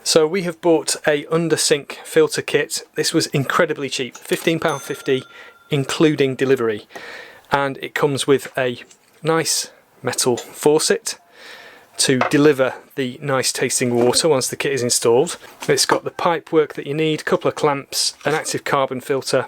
So we have bought a under sink filter kit. This was incredibly cheap, £15.50 including delivery, and it comes with a nice metal faucet to deliver the nice tasting water once the kit is installed. It's got the pipe work that you need, a couple of clamps, an active carbon filter,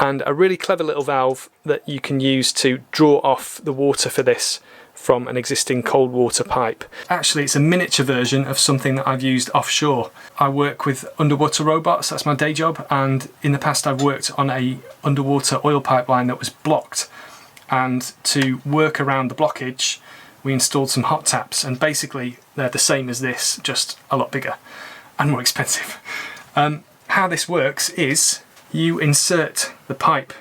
and a really clever little valve that you can use to draw off the water for this from an existing cold water pipe. Actually, it's a miniature version of something that I've used offshore. I work with underwater robots, that's my day job, and in the past I've worked on a underwater oil pipeline that was blocked, and to work around the blockage we installed some hot taps, and basically they're the same as this, just a lot bigger and more expensive. How this works is you insert the pipe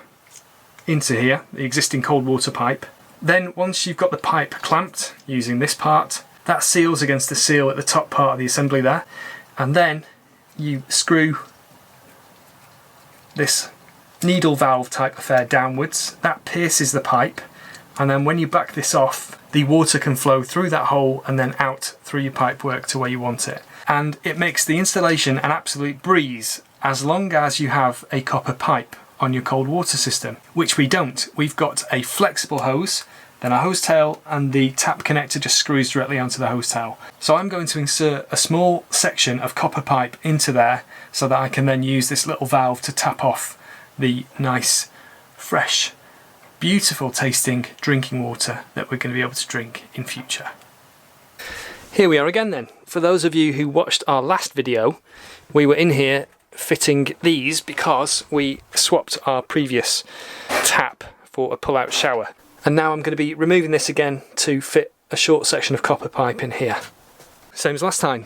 into here, the existing cold water pipe. Then once you've got the pipe clamped using this part, that seals against the seal at the top part of the assembly there, and then you screw this needle valve type affair downwards. That pierces the pipe, and then when you back this off, the water can flow through that hole and then out through your pipework to where you want it. And it makes the installation an absolute breeze as long as you have a copper pipe on your cold water system, which we don't. We've got a flexible hose, then a hose tail, and the tap connector just screws directly onto the hose tail. So I'm going to insert a small section of copper pipe into there so that I can then use this little valve to tap off the nice, fresh, beautiful tasting drinking water that we're going to be able to drink in future. Here we are again then. For those of you who watched our last video, we were in here fitting these because we swapped our previous tap for a pull-out shower. And now I'm going to be removing this again to fit a short section of copper pipe in here. Same as last time.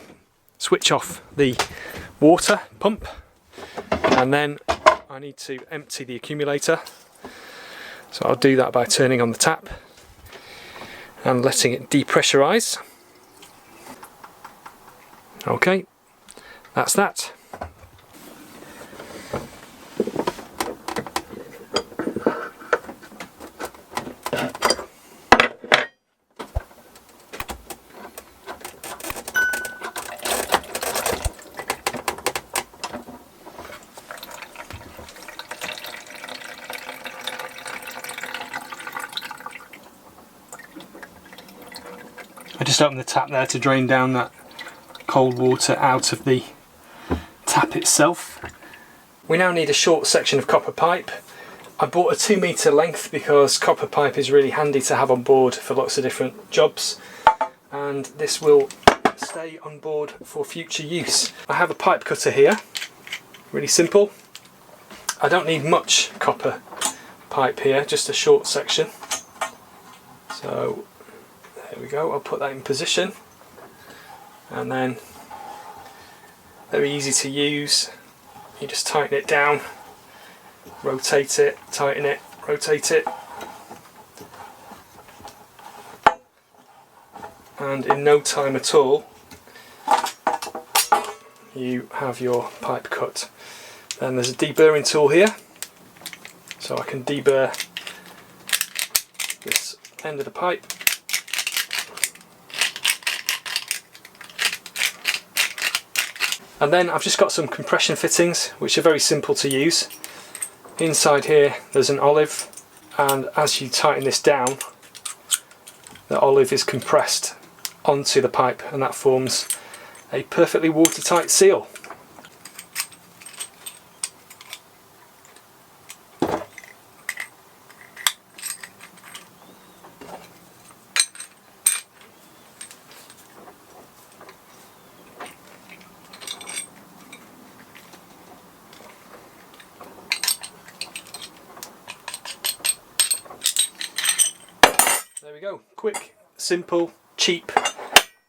Switch off the water pump, and then I need to empty the accumulator. So I'll do that by turning on the tap and letting it depressurize. Okay, that's that. I just opened the tap there to drain down that cold water out of the tap itself. We now need a short section of copper pipe. I bought a 2 metre length because copper pipe is really handy to have on board for lots of different jobs, and this will stay on board for future use. I have a pipe cutter here, really simple. I don't need much copper pipe here, just a short section. So there we go, I'll put that in position, and then very easy to use. You just tighten it down, rotate it, tighten it, rotate it, and in no time at all you have your pipe cut. Then there's a deburring tool here, so I can deburr this end of the pipe. And then I've just got some compression fittings which are very simple to use. Inside here there's an olive, and as you tighten this down, the olive is compressed onto the pipe, and that forms a perfectly watertight seal. There we go, quick, simple, cheap,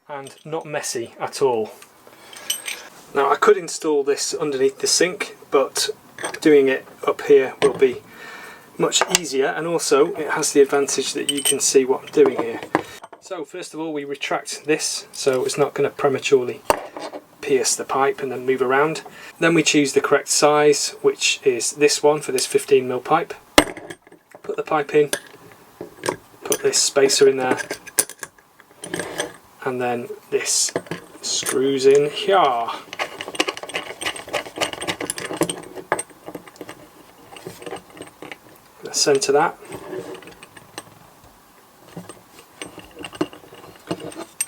and not messy at all. Now I could install this underneath the sink, but doing it up here will be much easier, and also it has the advantage that you can see what I'm doing here. So first of all we retract this so it's not going to prematurely pierce the pipe and then move around. Then we choose the correct size, which is this one for this 15mm pipe. Put the pipe in, put this spacer in there, and then this Screws in here. Let's centre that.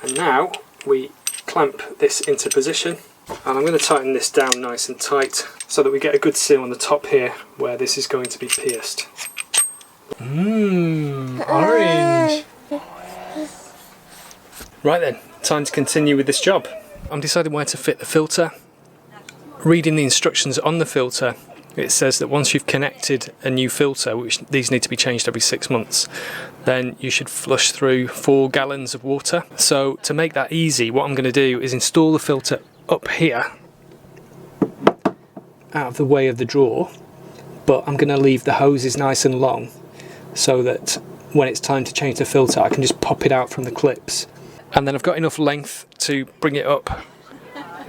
And now we clamp this into position, and I'm going to tighten this down nice and tight so that we get a good seal on the top here where this is going to be pierced. Orange! Right then, time to continue with this job. I'm deciding where to fit the filter. Reading the instructions on the filter, it says that once you've connected a new filter, which these need to be changed every 6 months, then you should flush through 4 gallons of water. So to make that easy, what I'm going to do is install the filter up here, out of the way of the drawer, but I'm going to leave the hoses nice and long so that when it's time to change the filter I can just pop it out from the clips. And then I've got enough length to bring it up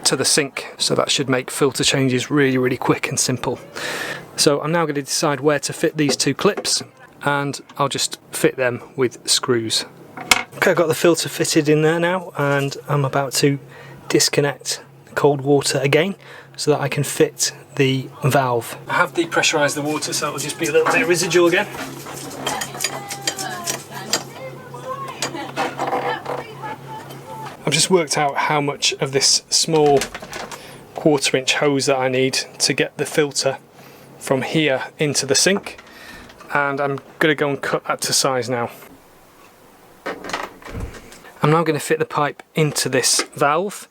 to the sink, so that should make filter changes really quick and simple. So I'm now going to decide where to fit these 2 clips, and I'll just fit them with screws. Okay, I've got the filter fitted in there now, and I'm about to disconnect the cold water again so that I can fit the valve. I have depressurised the water, so it'll just be a little bit of residual again. I've just worked out how much of this small 1/4 inch hose that I need to get the filter from here into the sink, and I'm going to go and cut that to size now. I'm now going to fit the pipe into this valve,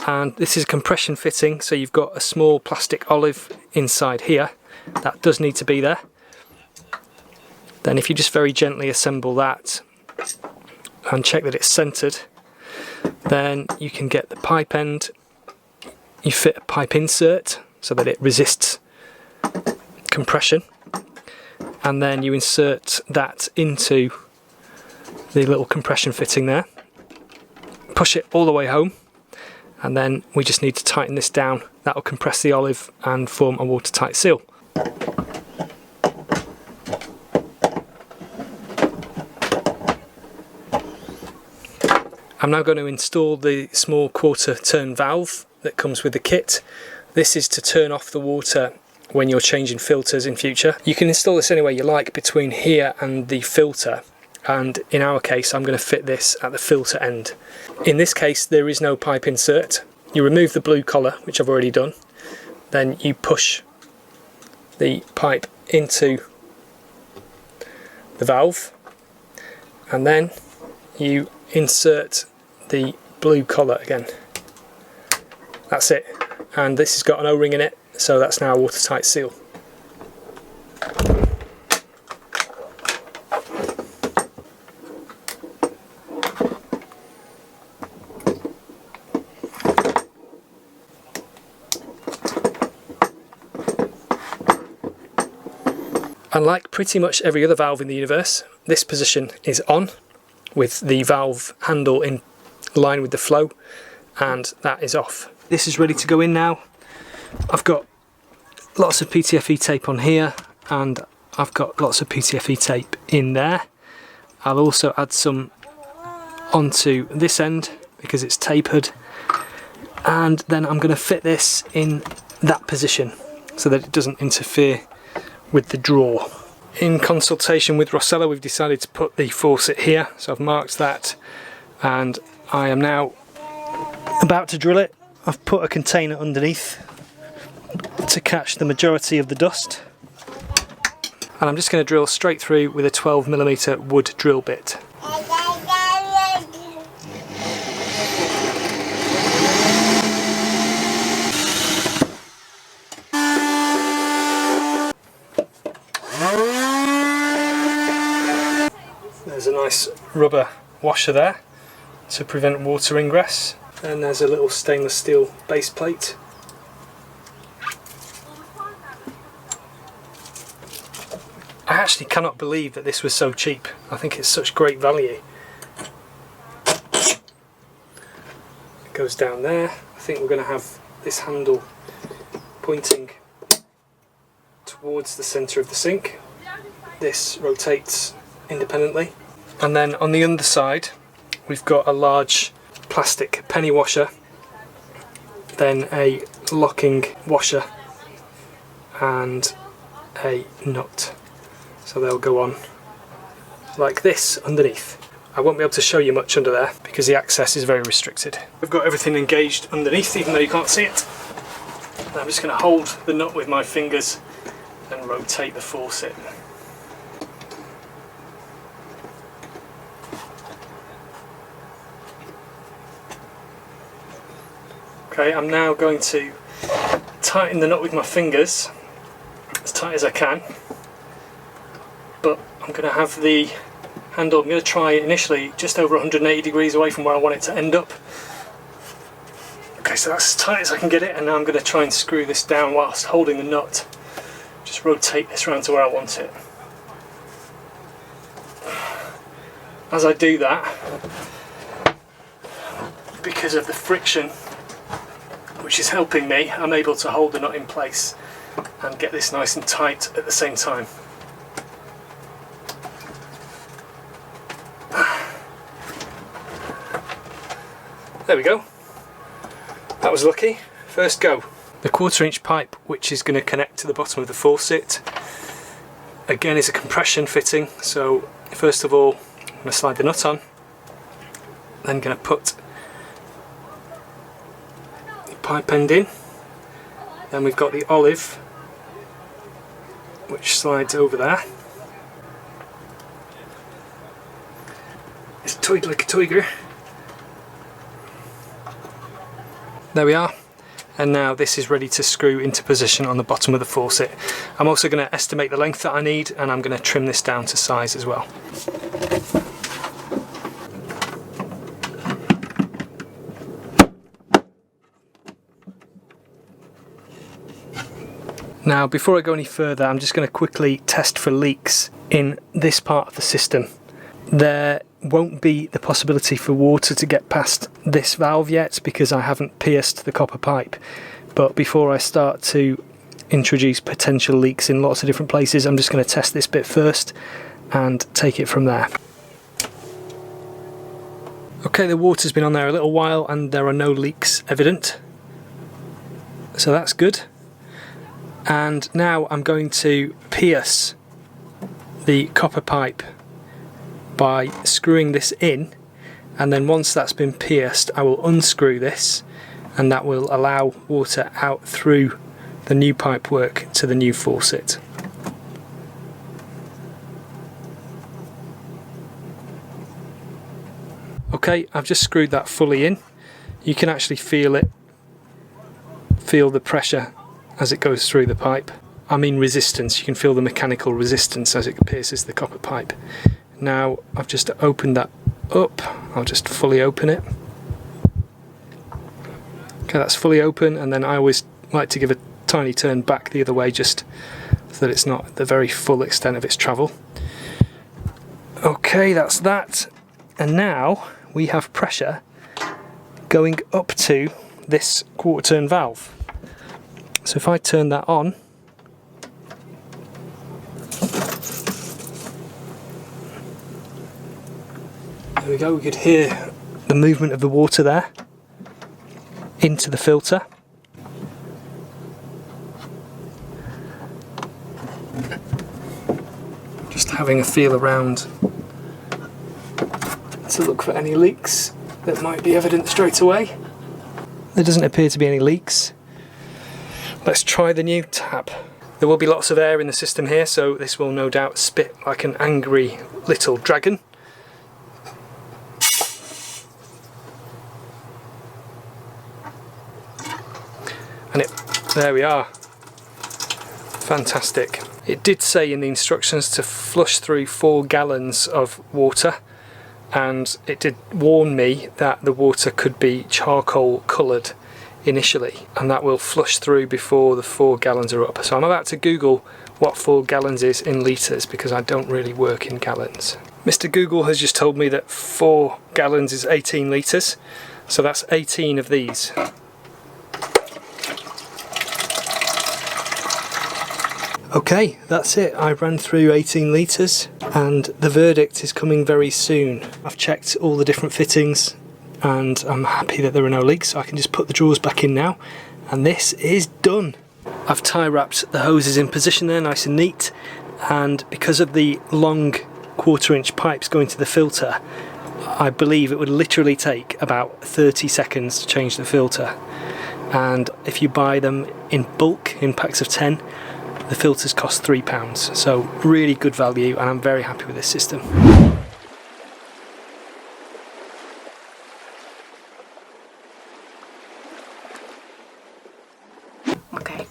and this is a compression fitting, so you've got a small plastic olive inside here. That does need to be there. Then if you just very gently assemble that and check that it's centered, then you can get the pipe end. You fit a pipe insert so that it resists compression, and then you insert that into the little compression fitting there, push it all the way home, and then we just need to tighten this down. That will compress the olive and form a watertight seal. I'm now going to install the small 1/4 turn valve that comes with the kit. This is to turn off the water when you're changing filters in future. You can install this anywhere you like between here and the filter, and in our case I'm going to fit this at the filter end. In this case there is no pipe insert. You remove the blue collar, which I've already done, then you push the pipe into the valve, and then you insert the blue collar again. That's it, and this has got an O-ring in it, so that's now a watertight seal. Unlike pretty much every other valve in the universe, this position is on, with the valve handle in line with the flow, and that is off. This is ready to go in now. I've got lots of PTFE tape on here, and I've got lots of PTFE tape in there. I'll also add some onto this end because it's tapered, and then I'm going to fit this in that position so that it doesn't interfere with the drawer. In consultation with Rossella, we've decided to put the faucet here, so I've marked that, and I am now about to drill it. I've put a container underneath to catch the majority of the dust, and I'm just going to drill straight through with a 12mm wood drill bit. There's a nice rubber washer there to prevent water ingress, and there's a little stainless steel base plate. I actually cannot believe that this was so cheap. I think it's such great value. It goes down there. I think we're going to have this handle pointing towards the centre of the sink. This rotates independently, and then on the underside we've got a large plastic penny washer then a locking washer and a nut. So they'll go on like this underneath. I won't be able to show you much under there because the access is very restricted. I've got everything engaged underneath even though you can't see it. And I'm just going to hold the nut with my fingers and rotate the faucet. Okay, I'm now going to tighten the nut with my fingers as tight as I can, but I'm going to have the handle, I'm going to try it initially just over 180 degrees away from where I want it to end up. Okay, so that's as tight as I can get it, and now I'm going to try and screw this down whilst holding the nut. Just rotate this around to where I want it. As I do that, because of the friction which is helping me, I'm able to hold the nut in place and get this nice and tight at the same time. There we go. That was lucky. First go. The 1/4 inch pipe, which is going to connect to the bottom of the faucet, again is a compression fitting. So first of all, I'm going to slide the nut on, then going to put pipe end in, then we've got the olive which slides over there. It's toyed like a toiger. There we are, and now this is ready to screw into position on the bottom of the faucet. I'm also going to estimate the length that I need, and I'm going to trim this down to size as well. Now, before I go any further, I'm just going to quickly test for leaks in this part of the system. There won't be the possibility for water to get past this valve yet because I haven't pierced the copper pipe. But before I start to introduce potential leaks in lots of different places, I'm just going to test this bit first and take it from there. Okay, the water's been on there a little while and there are no leaks evident. So that's good. And now I'm going to pierce the copper pipe by screwing this in, and then once that's been pierced I will unscrew this, and that will allow water out through the new pipework to the new faucet. Okay, I've just screwed that fully in. You can actually feel the pressure as it goes through the pipe. I mean resistance, you can feel the mechanical resistance as it pierces the copper pipe. Now I've just opened that up, I'll just fully open it. Okay, that's fully open, and then I always like to give a tiny turn back the other way just so that it's not at the very full extent of its travel. Okay, that's that, and now we have pressure going up to this 1/4 turn valve. So if I turn that on, there we go, we could hear the movement of the water there into the filter. Just having a feel around to look for any leaks that might be evident straight away. There doesn't appear to be any leaks. Let's try the new tap. There will be lots of air in the system here, so this will no doubt spit like an angry little dragon. And there we are. Fantastic. It did say in the instructions to flush through 4 gallons of water, and it did warn me that the water could be charcoal coloured initially, and that will flush through before the 4 gallons are up. So I'm about to Google what 4 gallons is in litres because I don't really work in gallons. Mr. Google has just told me that 4 gallons is 18 litres, so that's 18 of these. Okay, that's it. I ran through 18 litres and the verdict is coming very soon. I've checked all the different fittings and I'm happy that there are no leaks, so I can just put the drawers back in now, and this is done. I've tie wrapped the hoses in position there, nice and neat, and because of the long 1/4 inch pipes going to the filter, I believe it would literally take about 30 seconds to change the filter. And if you buy them in bulk, in packs of 10, the filters cost £3. So really good value, and I'm very happy with this system. Okay.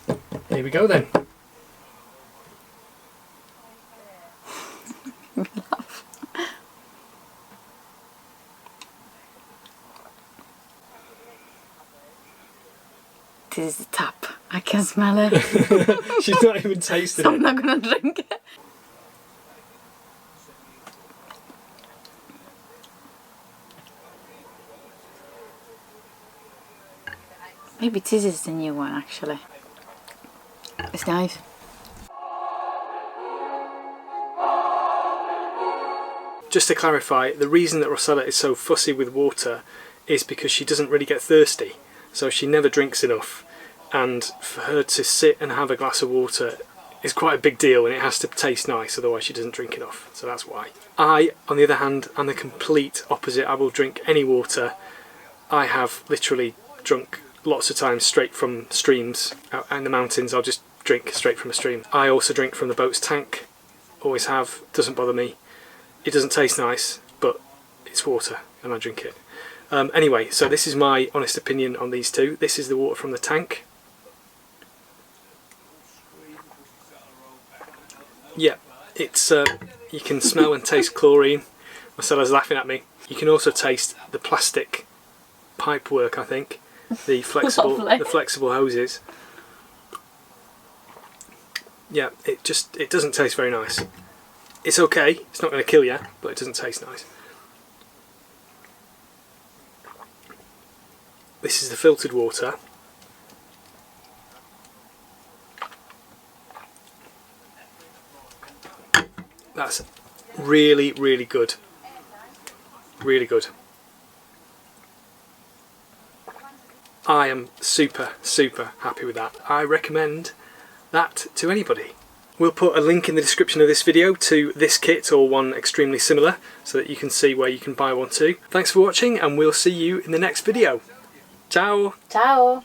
Here we go then. This is the tap. I can smell it. She's not even tasted So I'm it. not gonna drink it. Maybe this is the new one actually. It's nice. Just to clarify, the reason that Rossella is so fussy with water is because she doesn't really get thirsty. So she never drinks enough, and for her to sit and have a glass of water is quite a big deal, and it has to taste nice, otherwise she doesn't drink enough. So that's why. I, on the other hand, am the complete opposite. I will drink any water. I have literally drunk lots of times straight from streams. Out in the mountains, I'll just drink straight from a stream. I also drink from the boat's tank, always have, doesn't bother me. It doesn't taste nice, but it's water and I drink it. Anyway, so this is my honest opinion on these two. This is the water from the tank. Yeah, it's you can smell and taste chlorine. Rossella's laughing at me. You can also taste the plastic pipe work, I think. The flexible hoses. Yeah, it doesn't taste very nice. It's okay, it's not going to kill you, but it doesn't taste nice. This is the filtered water. That's really, really good. Really good. I am super, super happy with that. I recommend that to anybody. We'll put a link in the description of this video to this kit or one extremely similar so that you can see where you can buy one too. Thanks for watching, and we'll see you in the next video. Ciao! Ciao!